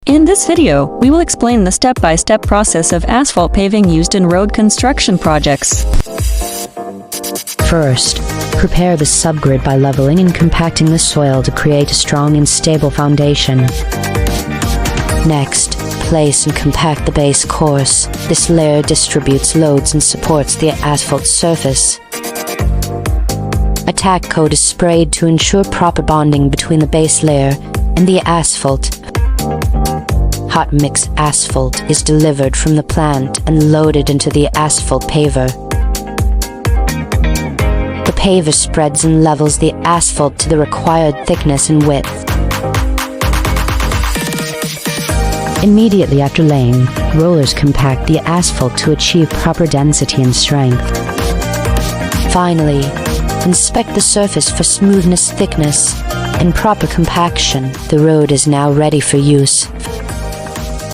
In this video, we will explain the step-by-step process of asphalt paving used in road construction projects. First, prepare the subgrade by leveling and compacting the soil to create a strong and stable foundation. Next, place and compact the base course. This layer distributes loads and supports the asphalt surface. A tack coat is sprayed to ensure proper bonding between the base layer and the asphalt. Hot mix asphalt is delivered from the plant and loaded into the asphalt paver. The paver spreads and levels the asphalt to the required thickness and width. Immediately after laying, rollers compact the asphalt to achieve proper density and strength. Finally, inspect the surface for smoothness, thickness, and proper compaction. The road is now ready for use.